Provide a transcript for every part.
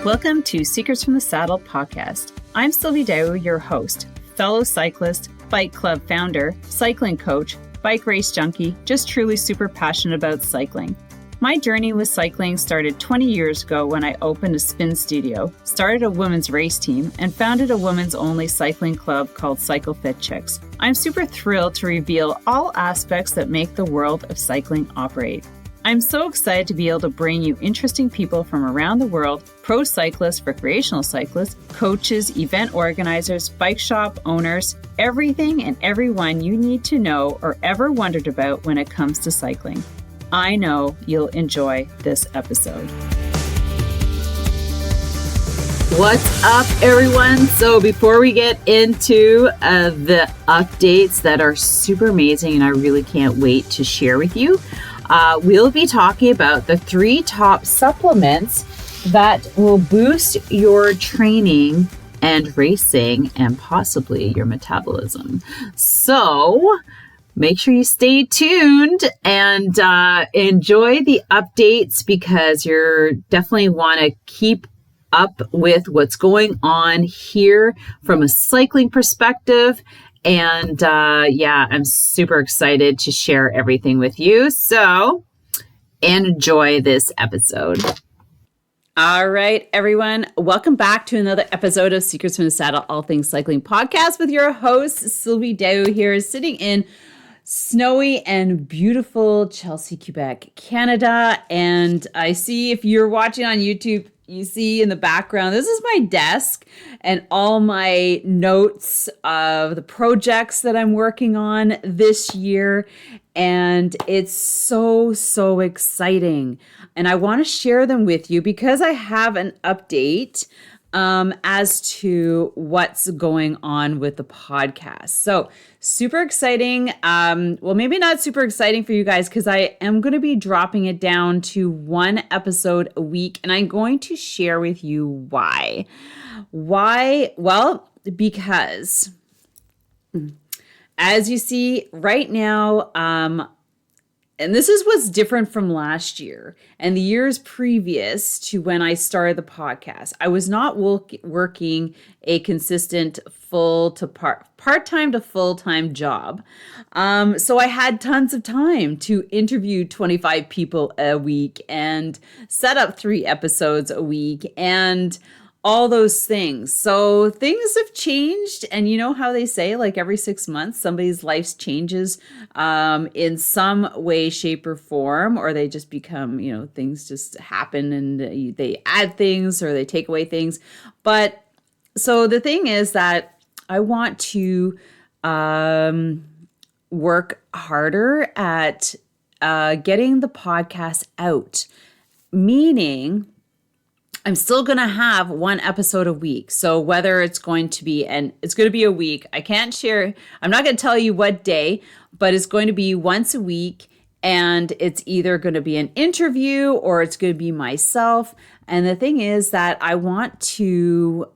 Welcome to Secrets from the Saddle podcast. I'm Sylvie, your host, fellow cyclist, bike club founder, cycling coach, bike race junkie, just truly super passionate about cycling. My journey with cycling started 20 years ago when I opened a spin studio, started a women's race team, and founded a women's only cycling club called Cycle Fit Chicks. I'm super thrilled to reveal all aspects that make the world of cycling operate. I'm so excited to be able to bring you interesting people from around the world, pro cyclists, recreational cyclists, coaches, event organizers, bike shop owners, everything and everyone you need to know or ever wondered about when it comes to cycling. I know you'll enjoy this episode. What's up, everyone? So before we get into the updates that are super amazing and I really can't wait to share with you, we'll be talking about the 3 top supplements that will boost your training and racing and possibly your metabolism. So make sure you stay tuned and enjoy the updates because you're definitely want to keep up with what's going on here from a cycling perspective. And I'm super excited to share everything with you. So enjoy this episode. All right, everyone. Welcome back to another episode of Secrets from the Saddle, All Things Cycling podcast with your host, Sylvie here, sitting in snowy and beautiful Chelsea, Quebec, Canada. And I see if you're watching on YouTube, you see in the background, this is my desk and all my notes of the projects that I'm working on this year. And it's so exciting. And I want to share them with you because I have an update as to what's going on with the podcast. So super exciting. Well, maybe not super exciting for you guys because I am going to be dropping it down to 1 episode a week. And I'm going to share with you why. Why? Well, because as you see right now, and this is what's different from last year and the years previous to when I started the podcast. I was not working a consistent part-time to full-time job. So I had tons of time to interview 25 people a week and set up 3 episodes a week and all those things. So things have changed. And you know how they say, like every 6 months, somebody's life changes in some way, shape, or form, or they just become, things just happen and they add things or they take away things. But so the thing is that I want to work harder at getting the podcast out, meaning I'm still going to have 1 episode a week. So whether it's going to be, and it's going to be a week, I can't share, I'm not going to tell you what day, but it's going to be once a week. And it's either going to be an interview or it's going to be myself. And the thing is that I want to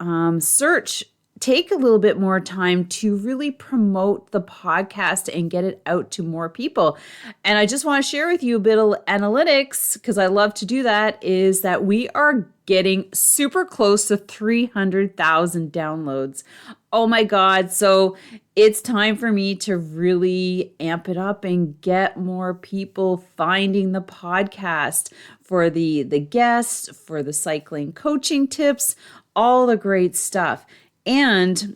take a little bit more time to really promote the podcast and get it out to more people. And I just want to share with you a bit of analytics because I love to do that, is that we are getting super close to 300,000 downloads. Oh my God. So it's time for me to really amp it up and get more people finding the podcast for the guests, for the cycling coaching tips, all the great stuff. And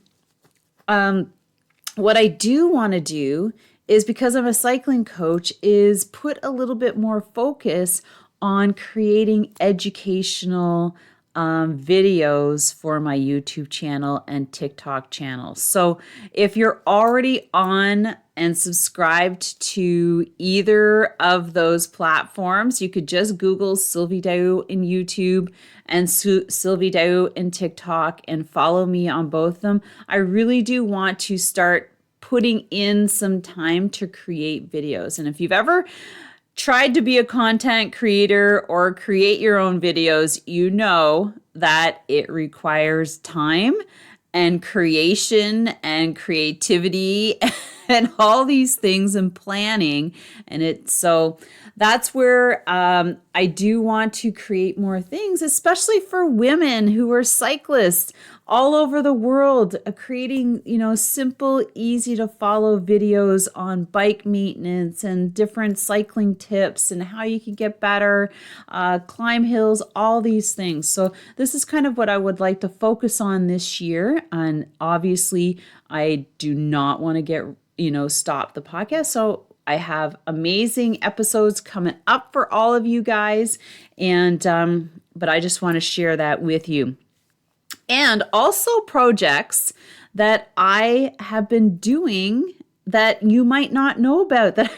what I do want to do is, because I'm a cycling coach, is put a little bit more focus on creating educational videos for my YouTube channel and TikTok channel. So if you're already on and subscribed to either of those platforms, you could just Google Sylvie in YouTube and Sylvie in TikTok and follow me on both of them. I really do want to start putting in some time to create videos. And if you've ever tried to be a content creator or create your own videos, you know that it requires time and creation and creativity and all these things and planning. So that's where I do want to create more things, especially for women who are cyclists all over the world, creating, simple, easy to follow videos on bike maintenance and different cycling tips and how you can get better, climb hills, all these things. So this is kind of what I would like to focus on this year. And obviously, I do not want to stop the podcast. So I have amazing episodes coming up for all of you guys. And, but I just want to share that with you. And also projects that I have been doing that you might not know about, that,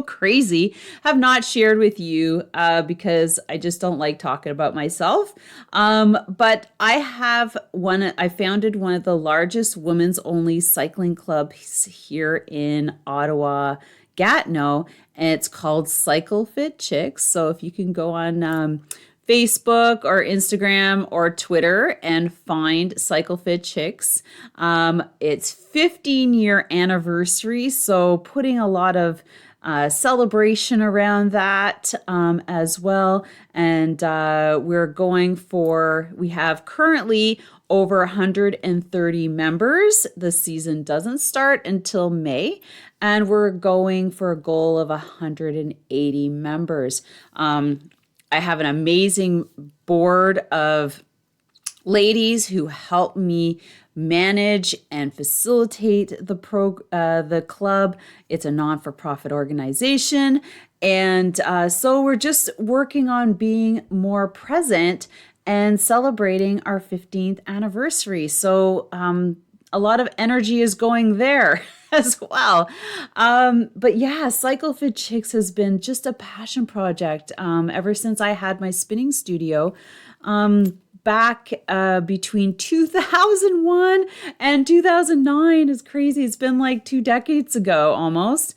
crazy, have not shared with you because I just don't like talking about myself. But I founded one of the largest women's only cycling clubs here in Ottawa, Gatineau, and it's called Cycle Fit Chicks. So if you can go on Facebook or Instagram or Twitter and find Cycle Fit Chicks. It's 15-year anniversary, so putting a lot of celebration around that as well. And we have currently over 130 members. The season doesn't start until May, and we're going for a goal of 180 members. I have an amazing board of ladies who help me manage and facilitate the club. It's a non-for-profit organization. And so we're just working on being more present and celebrating our 15th anniversary. So a lot of energy is going there as well. But yeah, Cycle Fit Chicks has been just a passion project ever since I had my spinning studio back between 2001 and 2009. Is crazy. It's been like 2 decades ago almost.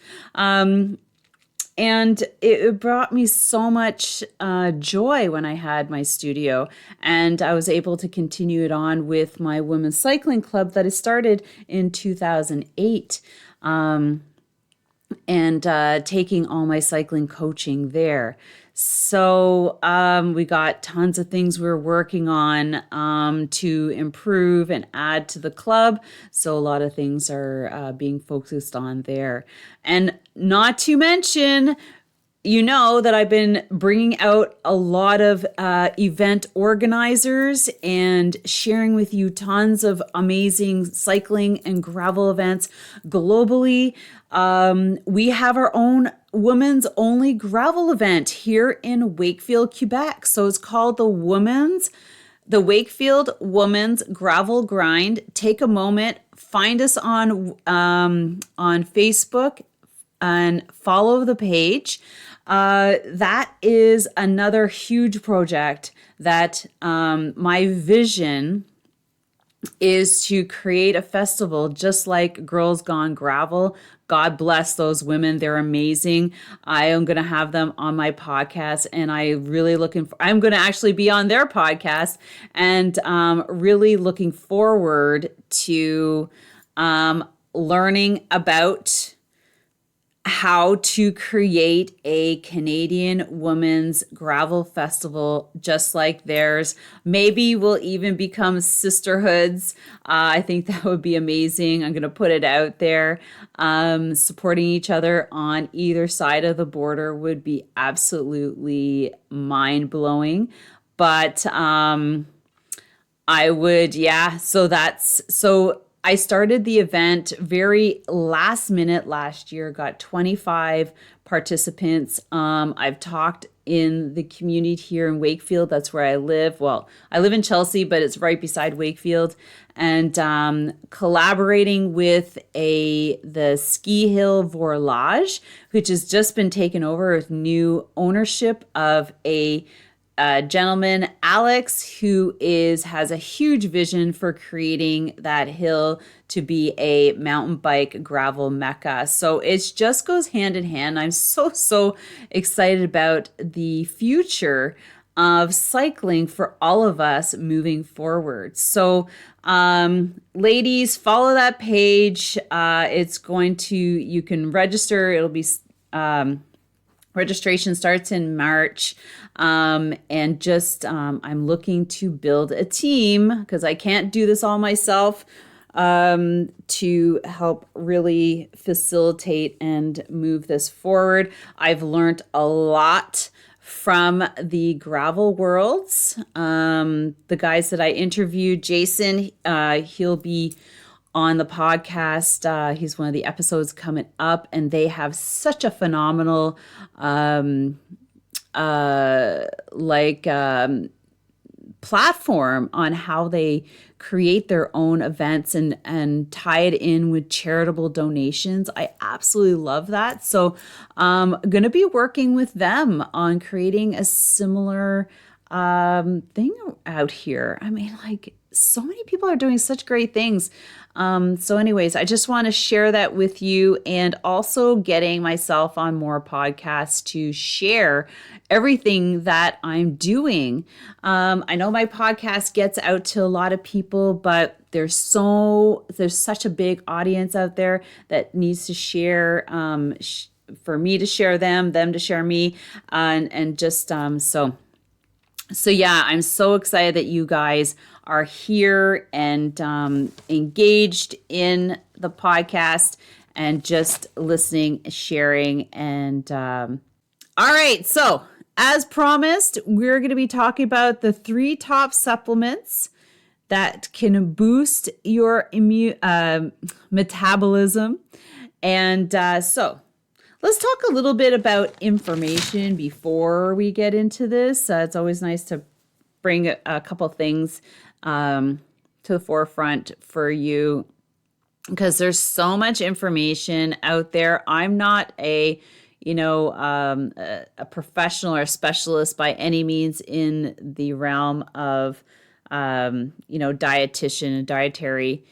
And it brought me so much joy when I had my studio, and I was able to continue it on with my women's cycling club that I started in 2008, and taking all my cycling coaching there. So we got tons of things we're working on to improve and add to the club. So a lot of things are being focused on there. And not to mention, that I've been bringing out a lot of event organizers and sharing with you tons of amazing cycling and gravel events globally. We have our own women's only gravel event here in Wakefield, Quebec. So it's called the Wakefield Women's Gravel Grind. Take a moment, find us on Facebook and follow the page. That is another huge project that my vision is to create a festival just like Girls Gone Gravel. God bless those women. They're amazing. I am going to have them on my podcast, and I'm going to actually be on their podcast, and really looking forward to learning about how to create a Canadian women's gravel festival just like theirs. Maybe we'll even become sisterhoods. I think that would be amazing. I'm going to put it out there. Supporting each other on either side of the border would be absolutely mind-blowing. But I would, yeah. So I started the event very last minute last year, got 25 participants. I've talked in the community here in Wakefield. That's where I live. Well, I live in Chelsea, but it's right beside Wakefield. And collaborating with the ski hill Vorlage, which has just been taken over with new ownership of a gentleman, Alex, who has a huge vision for creating that hill to be a mountain bike gravel mecca. So it just goes hand in hand. I'm so excited about the future of cycling for all of us moving forward. So, ladies, follow that page. You can register. Registration starts in March. I'm looking to build a team because I can't do this all myself, to help really facilitate and move this forward. I've learned a lot from the gravel worlds. The guys that I interviewed, Jason, he'll be on the podcast. He's one of the episodes coming up, and they have such a phenomenal platform on how they create their own events and tie it in with charitable donations. I absolutely love that. So I'm going to be working with them on creating a similar thing out here. I mean, like, so many people are doing such great things. So anyways, I just want to share that with you, and also getting myself on more podcasts to share everything that I'm doing. I know my podcast gets out to a lot of people, but there's such a big audience out there that needs to share, for me to share them to share me, and just so yeah, I'm so excited that you guys are here and engaged in the podcast and just listening, sharing, and all right. So as promised, we're going to be talking about the 3 top supplements that can boost your metabolism. And so let's talk a little bit about information before we get into this. It's always nice to bring a couple things to the forefront for you, because there's so much information out there. I'm not a professional or a specialist by any means in the realm of dietitian and dietary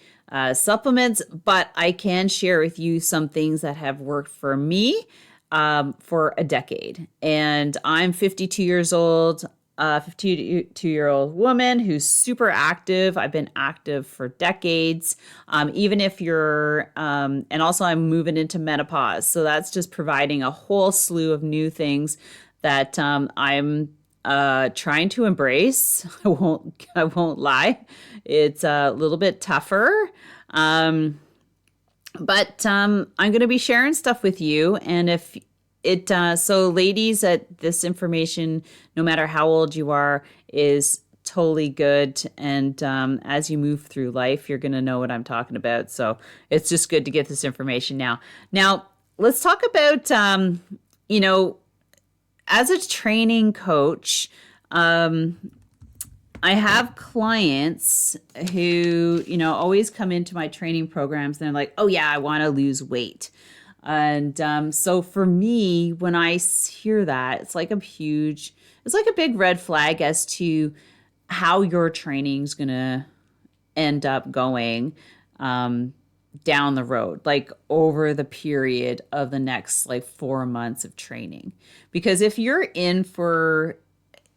supplements, but I can share with you some things that have worked for me for a decade. And I'm 52 years old, 52-year-old woman who's super active. I've been active for decades. Even if you're, and also I'm moving into menopause. So that's just providing a whole slew of new things that I'm trying to embrace. I won't lie. It's a little bit tougher. But I'm going to be sharing stuff with you. And so ladies, this information, no matter how old you are, is totally good. And as you move through life, you're going to know what I'm talking about. So it's just good to get this information now. Now, let's talk about, as a training coach, I have clients who, always come into my training programs and they're like, oh yeah, I want to lose weight. And so for me, when I hear that, it's like a big red flag as to how your training is going to end up going down the road, like over the period of the next 4 months of training. Because if you're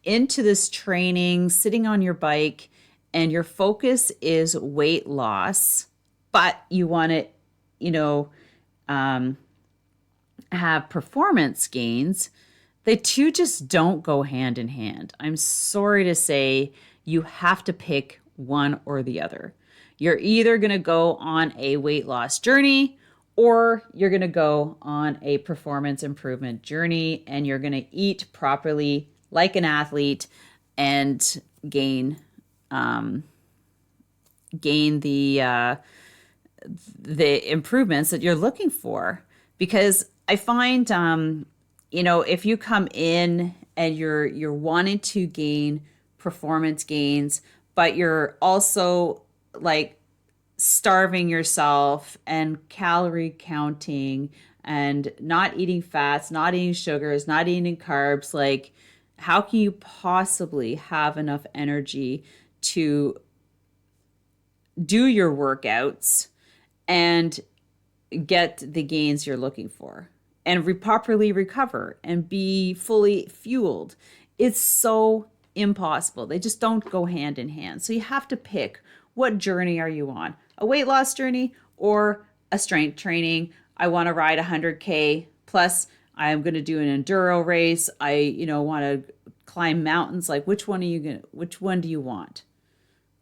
into this training, sitting on your bike, and your focus is weight loss, but you want to, have performance gains, the two just don't go hand in hand. I'm sorry to say, you have to pick one or the other. You're either going to go on a weight loss journey, or you're going to go on a performance improvement journey, and you're going to eat properly like an athlete and gain the improvements that you're looking for. Because I find, if you come in and you're wanting to gain performance gains, but you're also starving yourself and calorie counting and not eating fats, not eating sugars, not eating carbs, how can you possibly have enough energy to do your workouts and get the gains you're looking for and properly recover and be fully fueled? It's so impossible. They just don't go hand in hand. So you have to pick, what journey are you on? A weight loss journey or a strength training? I want to ride 100K plus I'm going to do an enduro race. I, want to climb mountains. Like, which one do you want?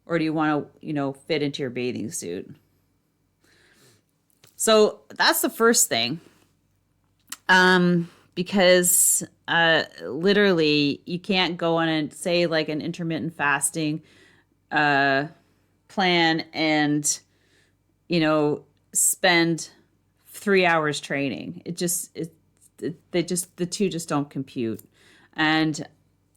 Or do you want to, fit into your bathing suit? So that's the first thing. Because literally you can't go on and say like an intermittent fasting plan and, spend 3 hours training. The two just don't compute. And,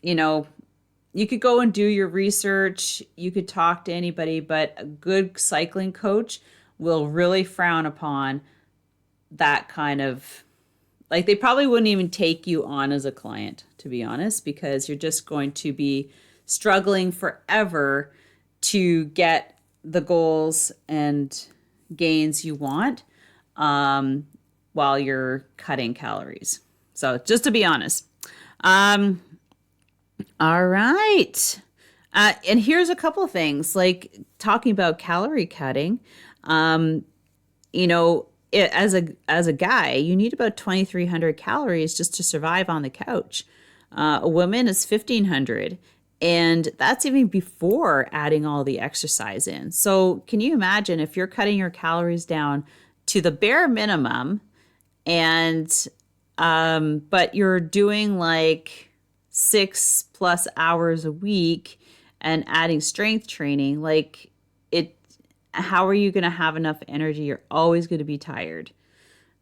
you could go and do your research. You could talk to anybody, but a good cycling coach will really frown upon that kind of, like, they probably wouldn't even take you on as a client, to be honest, because you're just going to be struggling forever to get the goals and gains you want while you're cutting calories. So just to be honest. All right. And here's a couple things, like talking about calorie cutting. As a guy, you need about 2,300 calories just to survive on the couch. A woman is 1,500, and that's even before adding all the exercise in. So can you imagine if you're cutting your calories down to the bare minimum, and but you're doing like 6+ hours a week and adding strength training, like how are you going to have enough energy? You're always going to be tired,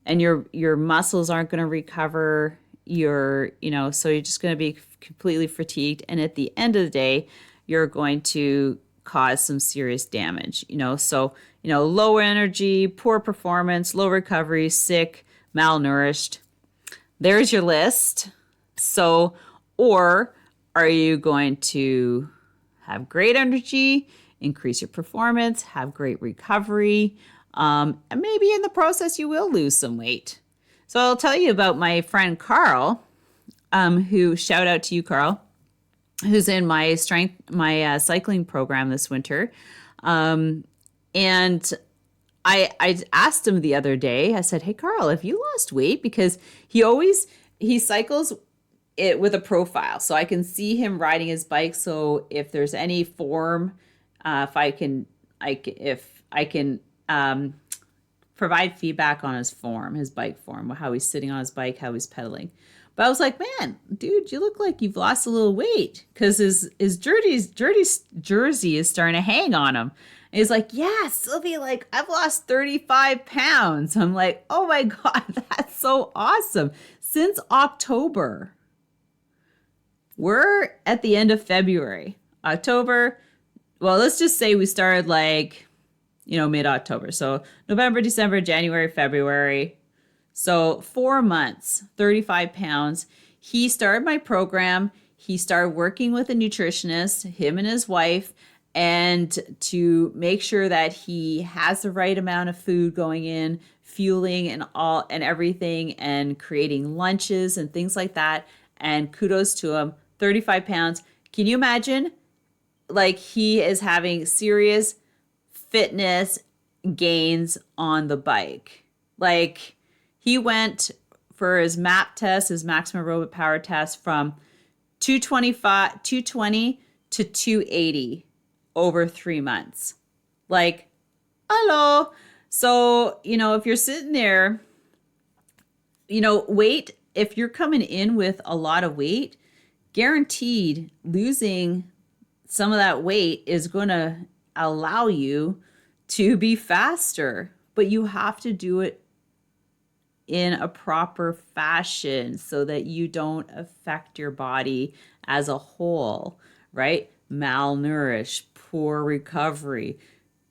and your muscles aren't going to recover. So you're just going to be completely fatigued. And at the end of the day, you're going to cause some serious damage, so, low energy, poor performance, low recovery, sick, malnourished. There's your list. So, or are you going to have great energy, increase your performance, have great recovery, and maybe in the process you will lose some weight? So I'll tell you about my friend Carl, who, shout out to you, Carl, who's in my cycling program this winter. And I asked him the other day, I said, hey, Carl, have you lost weight? Because he cycles it with a profile, so I can see him riding his bike. So if there's any form, if I can provide feedback on his bike form, how he's sitting on his bike, how he's pedaling. But I was like, man, dude, you look like you've lost a little weight, because his jersey is starting to hang on him. And he's like, yeah, Sylvie, like, I've lost 35 pounds. I'm like, oh my God, that's so awesome. Since October. We're at the end of February. October, well, let's just say we started like, mid-October. So November, December, January, February. So 4 months, 35 pounds. He started my program. He started working with a nutritionist, him and his wife, and to make sure that he has the right amount of food going in, fueling and everything, and creating lunches and things like that. And kudos to him. 35 pounds. Can you imagine? Like, he is having serious fitness gains on the bike. Like, he went for his MAP test, his maximum aerobic power test, from 220 to 280 over 3 months. Like, hello. So, if you're sitting there, weight, if you're coming in with a lot of weight, guaranteed losing some of that weight is going to allow you to be faster, but you have to do it in a proper fashion so that you don't affect your body as a whole, right? Malnourished, poor recovery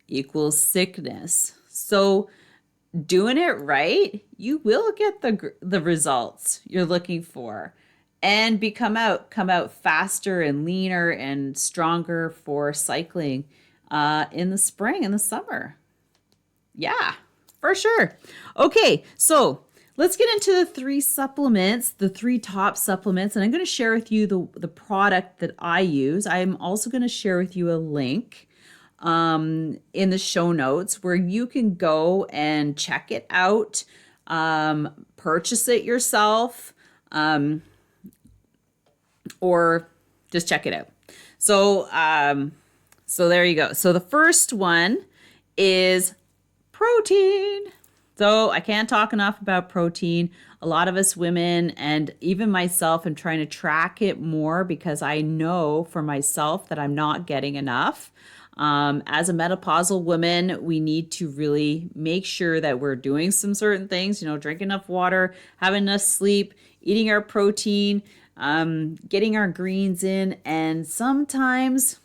equals sickness. So doing it right, you will get the results you're looking for, and come out faster and leaner and stronger for cycling in the spring and the summer. Yeah, for sure. Okay, so let's get into the three supplements, the three top supplements, and I'm going to share with you the product that I use. I'm also going to share with you a link in the show notes where you can go and check it out, purchase it yourself, or just check it out. So there you go. So the first one is protein. So I can't talk enough about protein. A lot of us women, and even myself, am trying to track it more because I know for myself that I'm not getting enough. As a menopausal woman, we need to really make sure that we're doing some certain things, drink enough water, have enough sleep, eating our protein, getting our greens in. And sometimes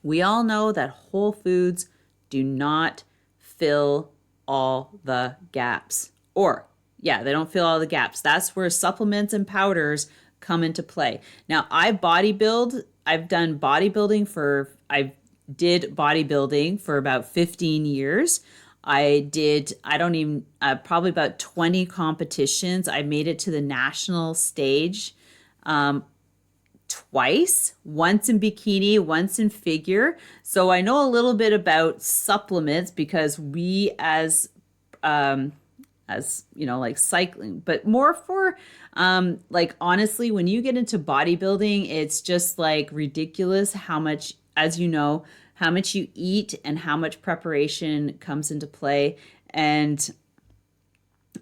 we all know that whole foods do not fill all the gaps. They don't fill all the gaps. That's where supplements and powders come into play. Now, I did bodybuilding for about 15 years. Probably about 20 competitions. I made it to the national stage twice, once in bikini, once in figure. So I know a little bit about supplements because we as like cycling, but more for honestly, when you get into bodybuilding, it's just like ridiculous how much, as you know, how much you eat and how much preparation comes into play. And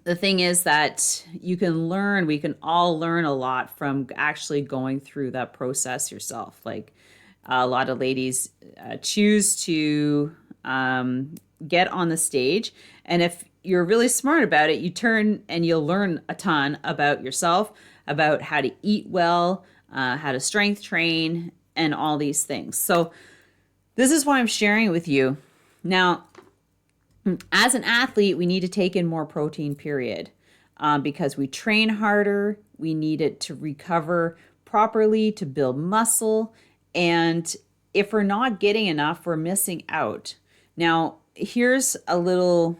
the thing is that we can all learn a lot from actually going through that process yourself. Like a lot of ladies choose to get on the stage. And if you're really smart about it, you turn and you'll learn a ton about yourself, about how to eat well, how to strength train, and all these things. So this is why I'm sharing it with you. Now, as an athlete, we need to take in more protein, period, because we train harder. We need it to recover properly, to build muscle. And if we're not getting enough, we're missing out. Now, here's a little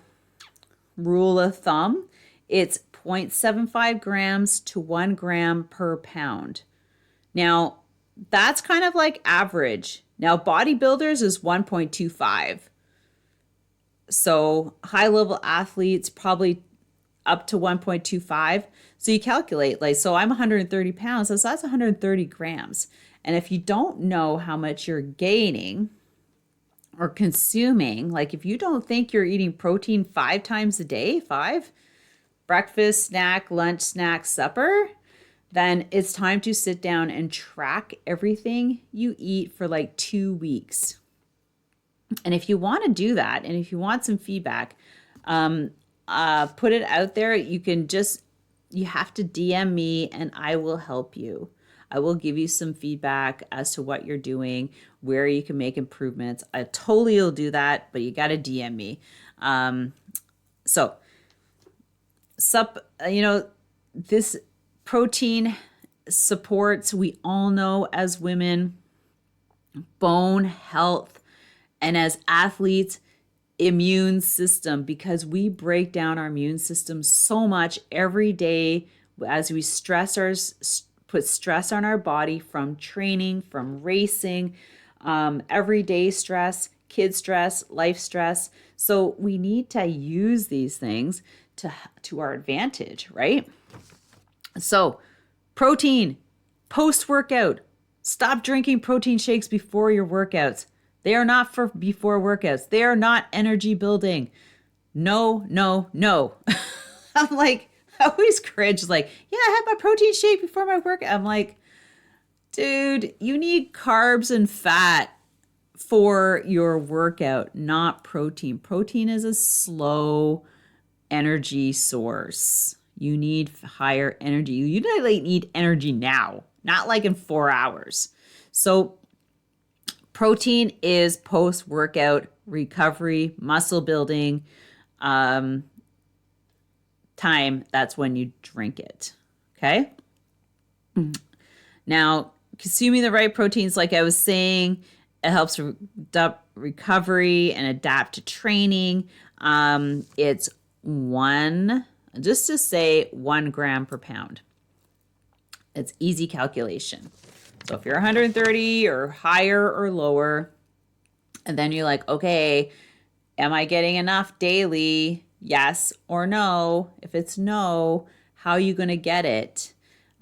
rule of thumb. It's 0.75 grams to 1 gram per pound. Now, that's kind of like average. Now, bodybuilders is 1.25. So high-level athletes probably up to 1.25. So you calculate, so I'm 130 pounds, so that's 130 grams. And if you don't know how much you're gaining or consuming, if you don't think you're eating protein 5 times a day, breakfast, snack, lunch, snack, supper, then it's time to sit down and track everything you eat for 2 weeks. And if you want to do that, and if you want some feedback, put it out there. You have to DM me and I will help you. I will give you some feedback as to what you're doing, where you can make improvements. I totally will do that, but you got to DM me. This protein supports, we all know as women, bone health, and as athletes, immune system, because we break down our immune system so much every day as we put stress on our body from training, from racing, everyday stress, kid stress, life stress. So we need to use these things to our advantage, right? So protein, post-workout. Stop drinking protein shakes before your workouts. They are not for before workouts. They are not energy building. No. I'm I always cringe. Yeah, I had my protein shake before my workout. I'm like, dude, you need carbs and fat for your workout, not protein. Protein is a slow energy source. You need higher energy. You need energy now, not in 4 hours. So protein is post-workout recovery, muscle building time. That's when you drink it. Okay. Now, consuming the right proteins, like I was saying, it helps recovery and adapt to training. It's 1 just to say 1 gram per pound. It's easy calculation. So if you're 130 or higher or lower, and then you're like, okay, am I getting enough daily? Yes or no. If it's no, how are you going to get it?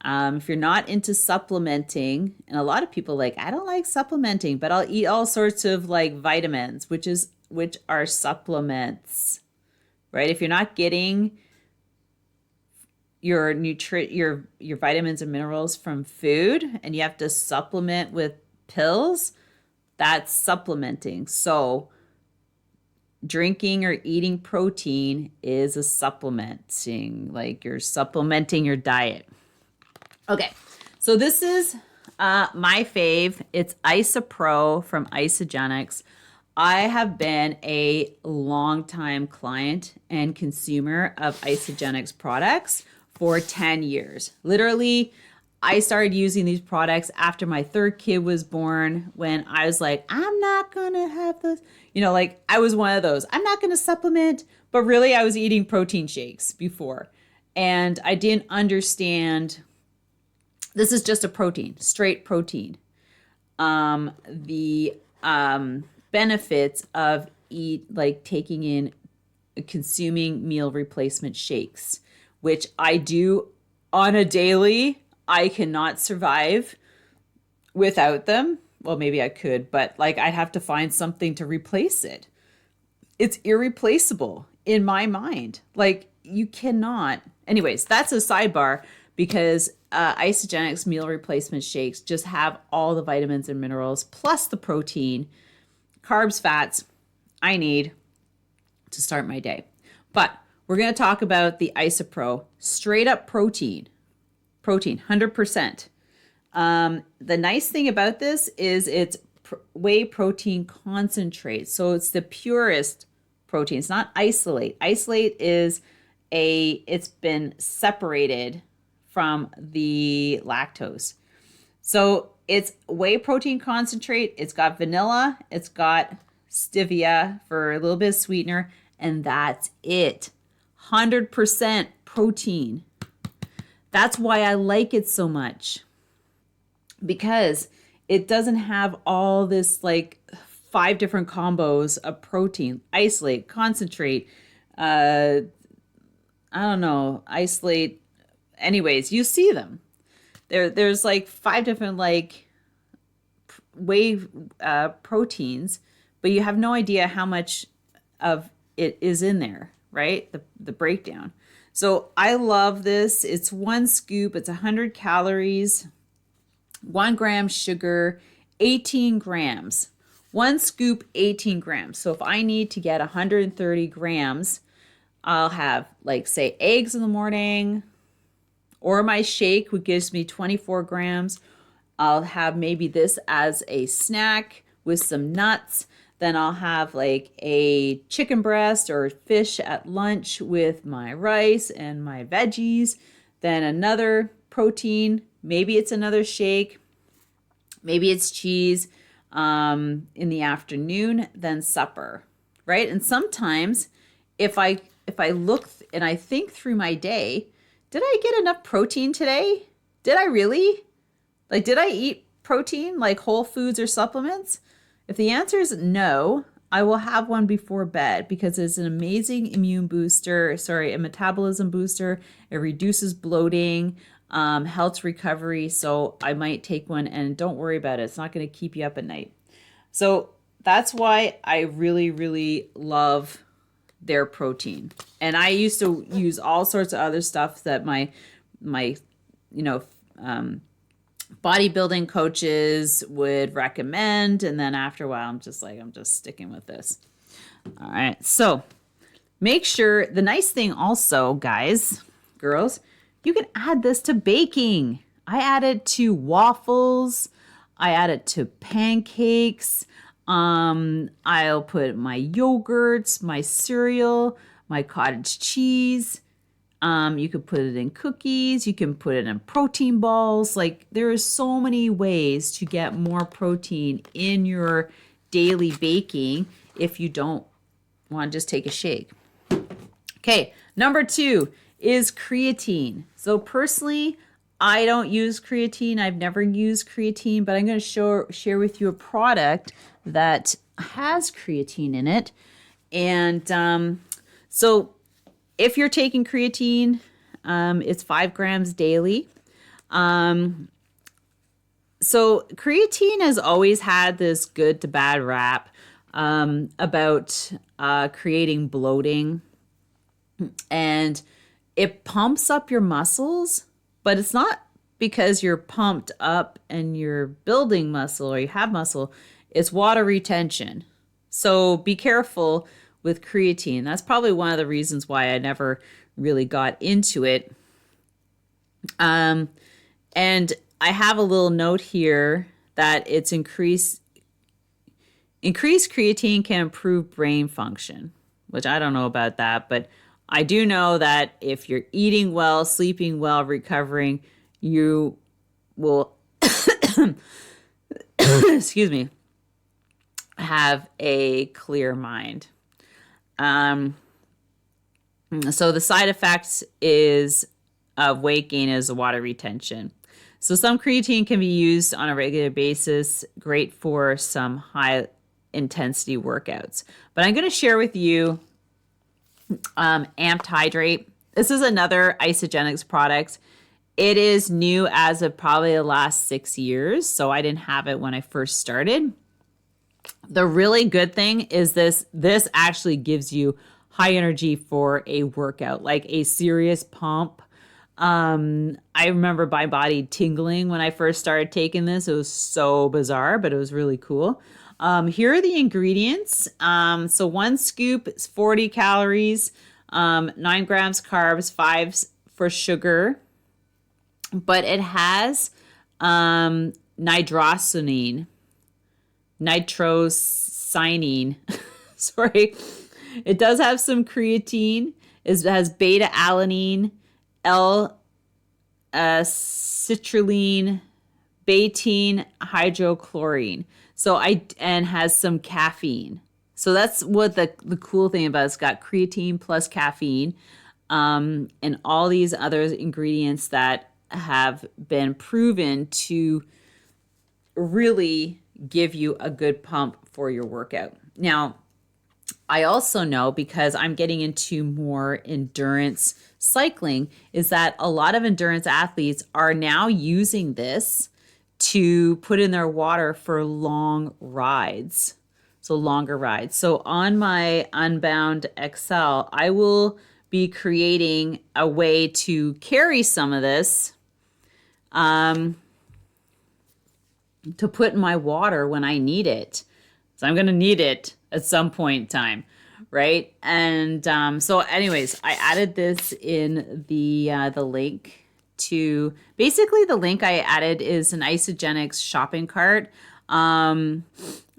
If you're not into supplementing, and a lot of people like, I don't like supplementing, but I'll eat all sorts of like vitamins, which are supplements, right? If you're not getting your your vitamins and minerals from food and you have to supplement with pills, that's supplementing. So drinking or eating protein is a supplementing, like you're supplementing your diet. Okay, so this is my fave. It's IsoPro from Isagenix. I have been a longtime client and consumer of Isagenix products for 10 years. Literally, I started using these products after my 3rd kid was born, when I was like, I'm not going to have those. Like I was one of those. I'm not going to supplement, but really I was eating protein shakes before. And I didn't understand, this is just a protein, straight protein. The benefits of taking in, consuming meal replacement shakes, which I do on a daily. I cannot survive without them. Well, maybe I could, but I'd have to find something to replace it. It's irreplaceable in my mind. You cannot. Anyways, that's a sidebar, because Isagenix meal replacement shakes just have all the vitamins and minerals, plus the protein, carbs, fats I need to start my day. But we're going to talk about the IsoPro, straight up protein, 100%. The nice thing about this is it's whey protein concentrate. So it's the purest protein. It's not isolate. Isolate is it's been separated from the lactose. So it's whey protein concentrate. It's got vanilla. It's got stevia for a little bit of sweetener. And that's it. 100% protein. That's why I like it so much. Because it doesn't have all this 5 different combos of protein. Isolate, concentrate, isolate. Anyways, you see them. There's 5 different whey proteins, but you have no idea how much of it is in there, right? The breakdown. So I love this. It's 1 scoop. It's 100 calories, 1 gram sugar, 18 grams. 1 scoop, 18 grams. So if I need to get 130 grams, I'll have say eggs in the morning, or my shake, which gives me 24 grams. I'll have maybe this as a snack with some nuts. Then I'll have a chicken breast or fish at lunch with my rice and my veggies. Then another protein. Maybe it's another shake. Maybe it's cheese in the afternoon, then supper, right? And sometimes if I look and I think through my day, did I get enough protein today? Did I really? Did I eat protein, whole foods or supplements? If the answer is no, I will have one before bed, because it's an amazing immune booster, a metabolism booster. It reduces bloating, helps recovery. So I might take one, and don't worry about it. It's not going to keep you up at night. So that's why I really, really love their protein. And I used to use all sorts of other stuff that my bodybuilding coaches would recommend. And then after a while, I'm just sticking with this. All right. So make sure, the nice thing also, guys, girls, you can add this to baking. I add it to waffles. I add it to pancakes. I'll put my yogurts, my cereal, my cottage cheese. You could put it in cookies. You can put it in protein balls. There are so many ways to get more protein in your daily baking if you don't want to just take a shake. Okay, number 2 is creatine. So personally, I don't use creatine. I've never used creatine, but I'm going to share with you a product that has creatine in it. And so if you're taking creatine, it's 5 grams daily. So creatine has always had this good to bad rap about creating bloating, and it pumps up your muscles, but it's not because you're pumped up and you're building muscle or you have muscle. It's water retention. So be careful with creatine. That's probably one of the reasons why I never really got into it. And I have a little note here that it's increased creatine can improve brain function, which I don't know about that, but I do know that if you're eating well, sleeping well, recovering, you will, excuse me, have a clear mind. So the side effects of weight gain is water retention. So some creatine can be used on a regular basis, great for some high intensity workouts. But I'm going to share with you Amped Hydrate. This is another Isagenix product. It is new as of probably the last 6 years, so I didn't have it when I first started. The really good thing is this actually gives you high energy for a workout, like a serious pump. I remember my body tingling when I first started taking this. It was so bizarre, but it was really cool. Here are the ingredients. So 1 scoop is 40 calories, 9 grams carbs, 5 for sugar, but it has nitrosamine, sorry. It does have some creatine. It has beta alanine, L-citrulline, betaine, hydrochlorine. And has some caffeine. So that's what the cool thing about it. It's got creatine plus caffeine, and all these other ingredients that have been proven to really give you a good pump for your workout. Now, I also know, because I'm getting into more endurance cycling, is that a lot of endurance athletes are now using this to put in their water for long rides. So longer rides. So on my Unbound XL, I will be creating a way to carry some of this to put in my water when I need it. So I'm going to need it at some point in time, right? And so anyways, I added this in the link to, basically the link I added is an Isagenix shopping cart,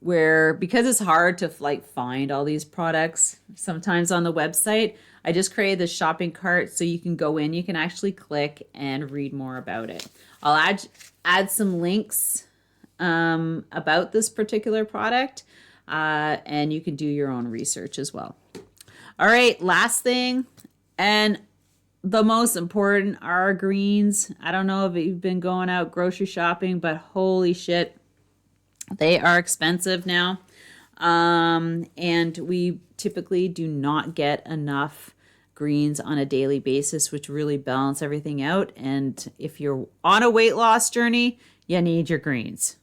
where, because it's hard to find all these products sometimes on the website, I just created this shopping cart so you can go in, you can actually click and read more about it. I'll add some links about this particular product, and you can do your own research as well. All right, last thing, and the most important, are greens. I don't know if you've been going out grocery shopping, but holy shit, they are expensive now. And we typically do not get enough greens on a daily basis, which really balance everything out. And if you're on a weight loss journey, you need your greens.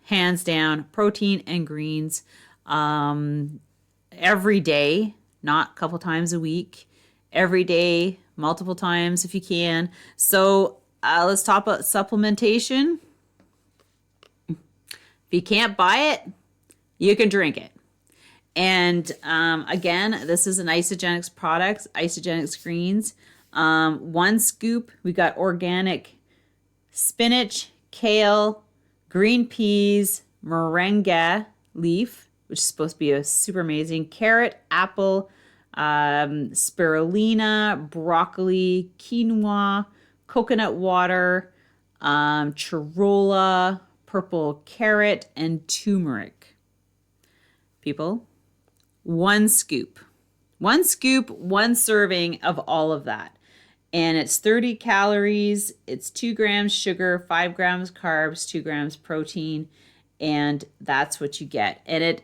Hands down, protein and greens every day, not a couple times a week, every day, multiple times if you can. So let's talk about supplementation. If you can't buy it, you can drink it. And again, this is an Isagenix product, Isagenix greens. 1 scoop, we got organic spinach, kale, green peas, moringa leaf, which is supposed to be a super amazing, carrot, apple, spirulina, broccoli, quinoa, coconut water, chorola, purple carrot, and turmeric. People, 1 scoop, 1 serving of all of that. and it's 30 calories. It's 2 grams sugar, 5 grams carbs, 2 grams protein, and that's what you get. And it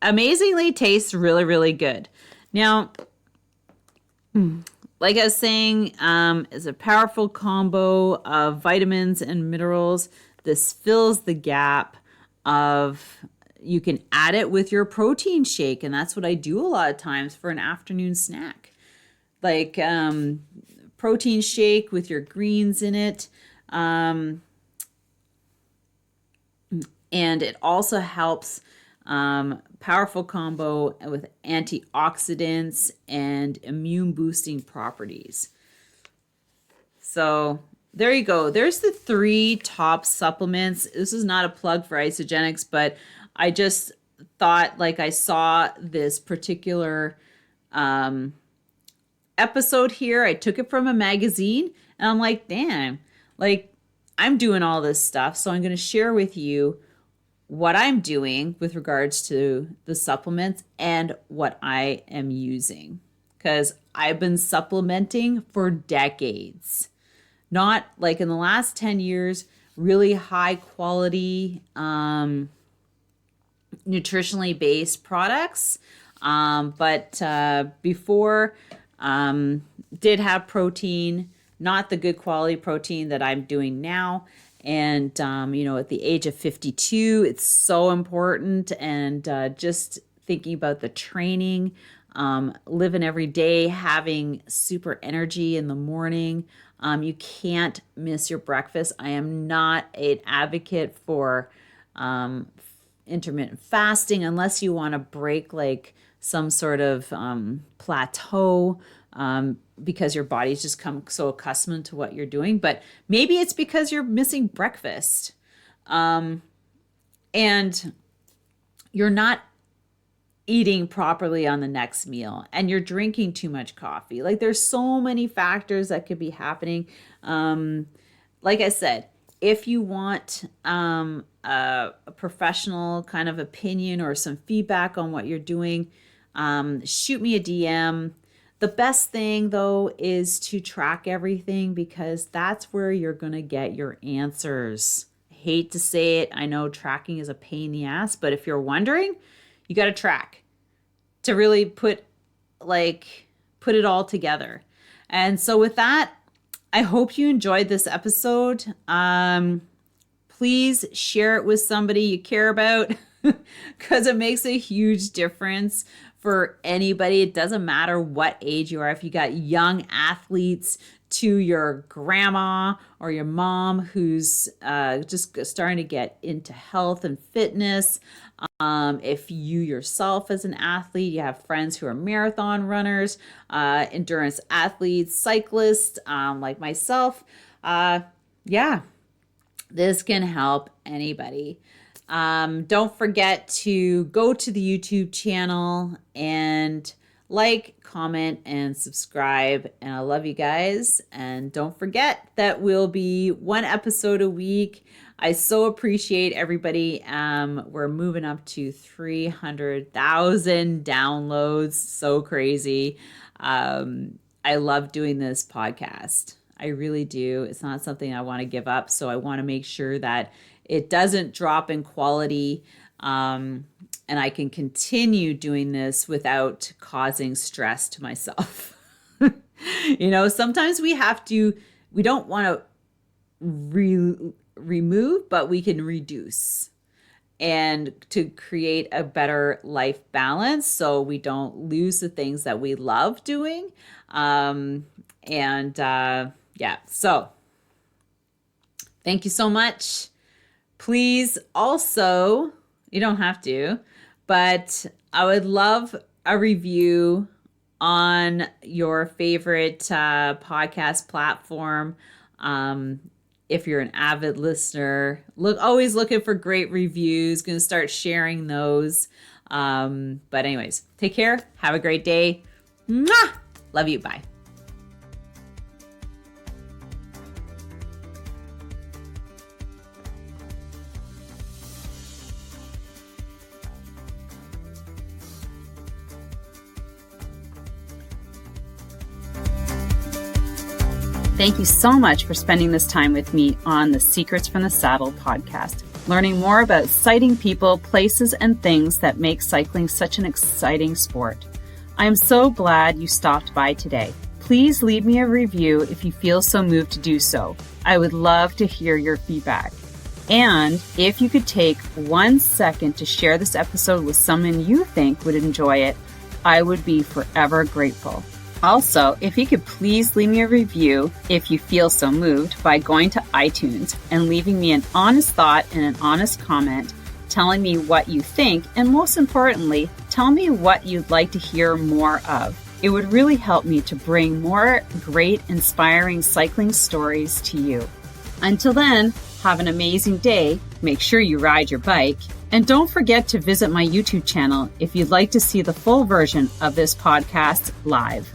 amazingly tastes really, really good. Now, like I was saying, is a powerful combo of vitamins and minerals. This fills the gap of, you can add it with your protein shake, and that's what I do a lot of times for an afternoon snack. Like protein shake with your greens in it. And it also helps, powerful combo with antioxidants and immune boosting properties. So there you go. There's the 3 top supplements. This is not a plug for Isogenics, but I just thought, like, I saw this particular episode here. I took it from a magazine, and I'm like, damn, like, I'm doing all this stuff. So I'm going to share with you what I'm doing with regards to the supplements and what I am using. Because I've been supplementing for decades. Not like in the last 10 years, really high quality, nutritionally based products. But before, did have protein, not the good quality protein that I'm doing now. And, at the age of 52, it's so important. And just thinking about the training, living every day, having super energy in the morning. You can't miss your breakfast. I am not an advocate for intermittent fasting unless you want to break like some sort of plateau, because your body's just come so accustomed to what you're doing. But maybe it's because you're missing breakfast, and you're not eating properly on the next meal, and you're drinking too much coffee. Like, there's so many factors that could be happening. Like I said, if you want a professional kind of opinion or some feedback on what you're doing, shoot me a DM. The best thing, though, is to track everything, because that's where you're going to get your answers. I hate to say it. I know tracking is a pain in the ass, but if you're wondering, you got to track to really put it all together. And so with that, I hope you enjoyed this episode. Please share it with somebody you care about, because it makes a huge difference for anybody. It doesn't matter what age you are. If you got young athletes to your grandma or your mom who's just starting to get into health and fitness. If you yourself as an athlete, you have friends who are marathon runners, endurance athletes, cyclists, like myself. This can help anybody. Don't forget to go to the YouTube channel and like, comment, and subscribe. And I love you guys. And don't forget that we'll be 1 episode a week. I so appreciate everybody. We're moving up to 300,000 downloads. So crazy. I love doing this podcast. I really do. It's not something I want to give up. So I want to make sure that it doesn't drop in quality, and I can continue doing this without causing stress to myself. Sometimes we don't want to remove, but we can reduce, and to create a better life balance so we don't lose the things that we love doing. So thank you so much. Please also, you don't have to, but I would love a review on your favorite podcast platform. If you're an avid listener, always looking for great reviews. Going to start sharing those. But anyways, take care. Have a great day. Mwah! Love you. Bye. Thank you so much for spending this time with me on the Secrets from the Saddle podcast, learning more about sighting people, places, and things that make cycling such an exciting sport. I am so glad you stopped by today. Please leave me a review if you feel so moved to do so. I would love to hear your feedback. And if you could take 1 second to share this episode with someone you think would enjoy it, I would be forever grateful. Also, if you could please leave me a review if you feel so moved by going to iTunes and leaving me an honest thought and an honest comment, telling me what you think, and most importantly, tell me what you'd like to hear more of. It would really help me to bring more great, inspiring cycling stories to you. Until then, have an amazing day, make sure you ride your bike, and don't forget to visit my YouTube channel if you'd like to see the full version of this podcast live.